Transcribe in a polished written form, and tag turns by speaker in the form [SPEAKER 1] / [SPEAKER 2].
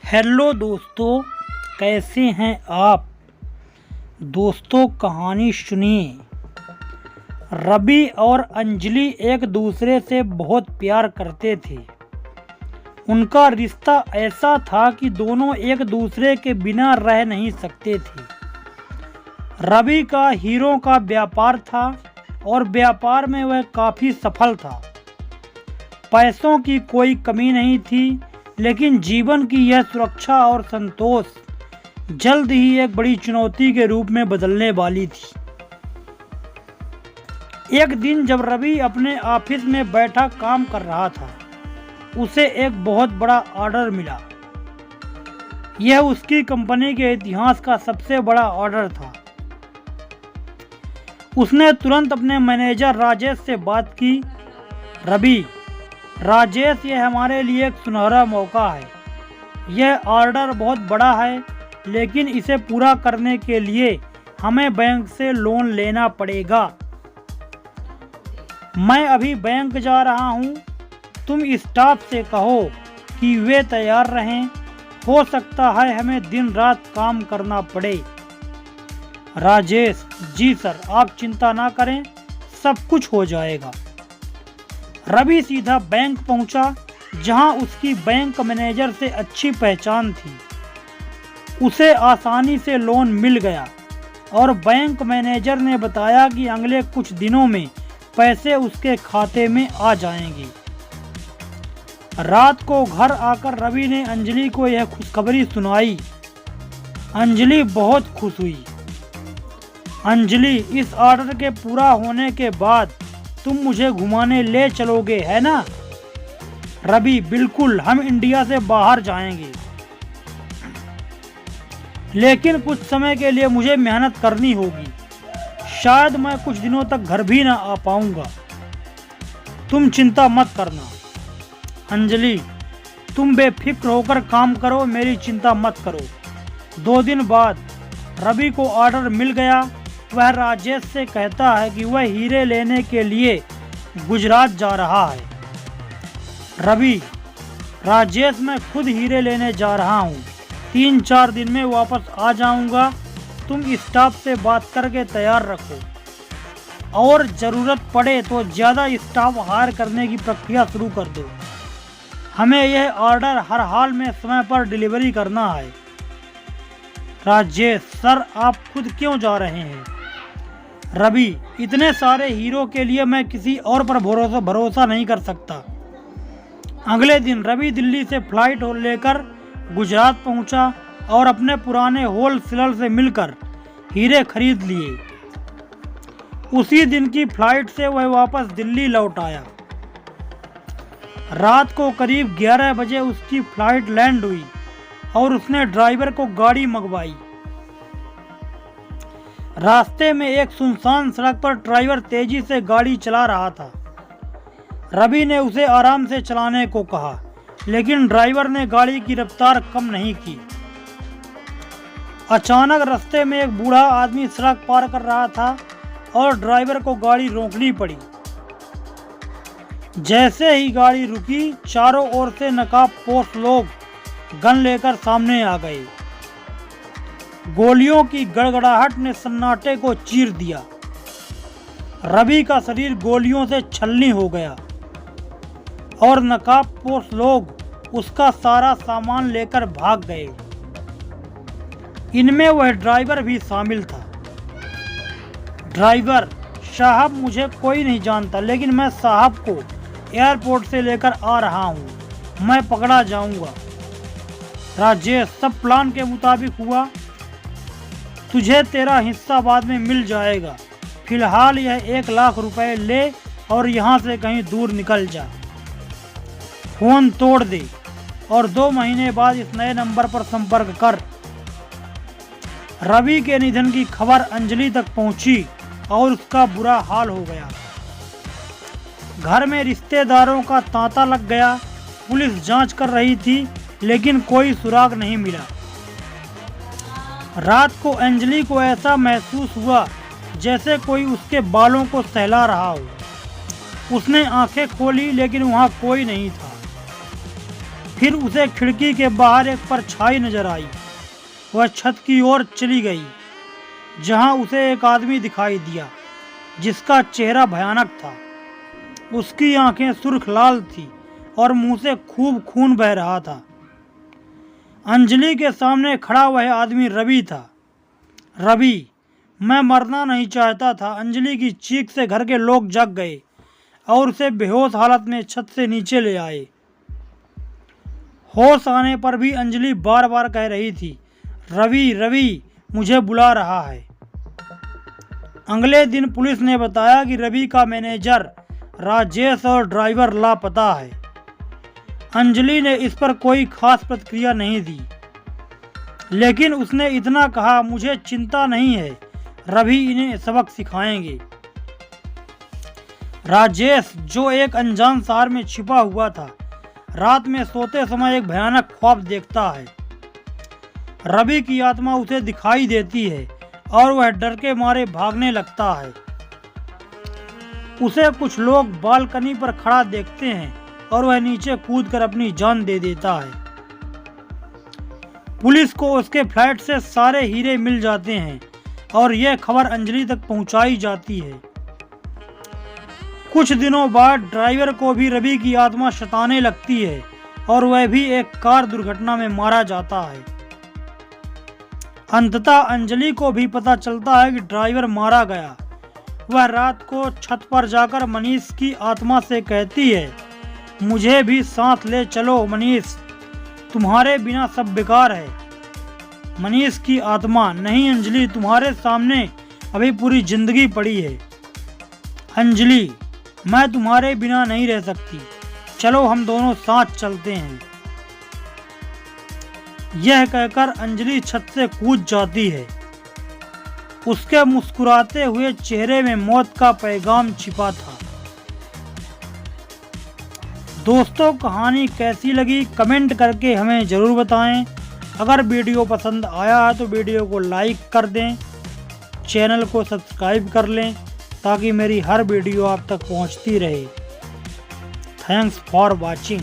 [SPEAKER 1] Hello दोस्तों, कैसे हैं आप। दोस्तों, कहानी सुनिए। रवि और अंजलि एक दूसरे से बहुत प्यार करते थे। उनका रिश्ता ऐसा था कि दोनों एक दूसरे के बिना रह नहीं सकते थे। रवि का हीरो का व्यापार था और व्यापार में वह काफ़ी सफल था। पैसों की कोई कमी नहीं थी, लेकिन जीवन की यह सुरक्षा और संतोष जल्द ही एक बड़ी चुनौती के रूप में बदलने वाली थी। एक दिन जब रवि अपने ऑफिस में बैठा काम कर रहा था, उसे एक बहुत बड़ा ऑर्डर मिला। यह उसकी कंपनी के इतिहास का सबसे बड़ा ऑर्डर था। उसने तुरंत अपने मैनेजर राजेश से बात की। रवि, राजेश, यह हमारे लिए एक सुनहरा मौका है। यह ऑर्डर बहुत बड़ा है, लेकिन इसे पूरा करने के लिए हमें बैंक से लोन लेना पड़ेगा। मैं अभी बैंक जा रहा हूँ। तुम स्टाफ से कहो कि वे तैयार रहें। हो सकता है हमें दिन रात काम करना पड़े। राजेश: जी सर, आप चिंता ना करें, सब कुछ हो जाएगा। रवि सीधा बैंक पहुंचा, जहां उसकी बैंक मैनेजर से अच्छी पहचान थी। उसे आसानी से लोन मिल गया और बैंक मैनेजर ने बताया कि अगले कुछ दिनों में पैसे उसके खाते में आ जाएंगे। रात को घर आकर रवि ने अंजलि को यह खुशखबरी सुनाई। अंजलि बहुत खुश हुई। अंजलि, इस ऑर्डर के पूरा होने के बाद तुम मुझे घुमाने ले चलोगे, है ना। रवि: बिल्कुल, हम इंडिया से बाहर जाएंगे, लेकिन कुछ समय के लिए मुझे मेहनत करनी होगी। शायद मैं कुछ दिनों तक घर भी ना आ पाऊंगा। तुम चिंता मत करना। अंजलि: तुम बेफिक्र होकर काम करो, मेरी चिंता मत करो। 2 दिन बाद रवि को ऑर्डर मिल गया। वह राजेश से कहता है कि वह हीरे लेने के लिए गुजरात जा रहा है। रवि: राजेश, मैं खुद हीरे लेने जा रहा हूँ। 3-4 दिन में वापस आ जाऊँगा। तुम स्टाफ से बात करके तैयार रखो, और ज़रूरत पड़े तो ज़्यादा स्टाफ हायर करने की प्रक्रिया शुरू कर दो। हमें यह ऑर्डर हर हाल में समय पर डिलीवरी करना है। राजेश: सर, आप खुद क्यों जा रहे हैं। रवि: इतने सारे हीरो के लिए मैं किसी और पर भरोसा नहीं कर सकता। अगले दिन रवि दिल्ली से फ्लाइट लेकर गुजरात पहुंचा और अपने पुराने होलसेलर से मिलकर हीरे खरीद लिए। उसी दिन की फ्लाइट से वह वापस दिल्ली लौट आया। रात को करीब 11 बजे उसकी फ्लाइट लैंड हुई और उसने ड्राइवर को गाड़ी मंगवाई। रास्ते में एक सुनसान सड़क पर ड्राइवर तेजी से गाड़ी चला रहा था। रवि ने उसे आराम से चलाने को कहा, लेकिन ड्राइवर ने गाड़ी की रफ्तार कम नहीं की। अचानक रास्ते में एक बूढ़ा आदमी सड़क पार कर रहा था और ड्राइवर को गाड़ी रोकनी पड़ी। जैसे ही गाड़ी रुकी, चारों ओर से नकाबपोश लोग गन लेकर सामने आ गए। गोलियों की गड़गड़ाहट ने सन्नाटे को चीर दिया। रवि का शरीर गोलियों से छलनी हो गया और नकाबपोश लोग उसका सारा सामान लेकर भाग गए। इनमें वह ड्राइवर भी शामिल था। ड्राइवर: साहब, मुझे कोई नहीं जानता, लेकिन मैं साहब को एयरपोर्ट से लेकर आ रहा हूँ। मैं पकड़ा जाऊंगा। राजेश: सब प्लान के मुताबिक हुआ। तुझे तेरा हिस्सा बाद में मिल जाएगा। फिलहाल यह 1 लाख रुपए ले और यहाँ से कहीं दूर निकल जा। फोन तोड़ दे और 2 महीने बाद इस नए नंबर पर संपर्क कर। रवि के निधन की खबर अंजलि तक पहुंची और उसका बुरा हाल हो गया। घर में रिश्तेदारों का तांता लग गया। पुलिस जांच कर रही थी, लेकिन कोई सुराग नहीं मिला। रात को अंजलि को ऐसा महसूस हुआ जैसे कोई उसके बालों को सहला रहा हो। उसने आंखें खोली, लेकिन वहां कोई नहीं था। फिर उसे खिड़की के बाहर एक परछाई नजर आई। वह छत की ओर चली गई, जहां उसे एक आदमी दिखाई दिया जिसका चेहरा भयानक था। उसकी आंखें सुर्ख लाल थी और मुंह से खूब खून बह रहा था। अंजलि के सामने खड़ा वह आदमी रवि था। रवि, मैं मरना नहीं चाहता था। अंजलि की चीख से घर के लोग जग गए और उसे बेहोश हालत में छत से नीचे ले आए। होश आने पर भी अंजलि बार बार कह रही थी, रवि रवि मुझे बुला रहा है। अगले दिन पुलिस ने बताया कि रवि का मैनेजर राजेश और ड्राइवर लापता है। अंजलि ने इस पर कोई खास प्रतिक्रिया नहीं दी, लेकिन उसने इतना कहा, मुझे चिंता नहीं है, रवि इन्हें सबक सिखाएंगे। राजेश, जो एक अनजान शहर में छिपा हुआ था, रात में सोते समय एक भयानक ख्वाब देखता है। रवि की आत्मा उसे दिखाई देती है और वह डर के मारे भागने लगता है। उसे कुछ लोग बालकनी पर खड़ा देखते हैं और वह नीचे कूदकर अपनी जान दे देता है। पुलिस को उसके फ्लैट से सारे हीरे मिल जाते हैं और यह खबर अंजलि तक पहुंचाई जाती है। कुछ दिनों बाद ड्राइवर को भी रवि की आत्मा सताने लगती है और वह भी एक कार दुर्घटना में मारा जाता है। अंततः अंजलि को भी पता चलता है कि ड्राइवर मारा गया। वह रात को छत पर जाकर मनीष की आत्मा से कहती है, मुझे भी साथ ले चलो मनीष, तुम्हारे बिना सब बेकार है। मनीष की आत्मा, नहीं अंजलि, तुम्हारे सामने अभी पूरी जिंदगी पड़ी है। अंजलि, मैं तुम्हारे बिना नहीं रह सकती, चलो हम दोनों साथ चलते हैं। यह कहकर अंजलि छत से कूद जाती है। उसके मुस्कुराते हुए चेहरे में मौत का पैगाम छिपा था। दोस्तों, कहानी कैसी लगी कमेंट करके हमें ज़रूर बताएं। अगर वीडियो पसंद आया है तो वीडियो को लाइक कर दें, चैनल को सब्सक्राइब कर लें ताकि मेरी हर वीडियो आप तक पहुंचती रहे। Thanks for watching.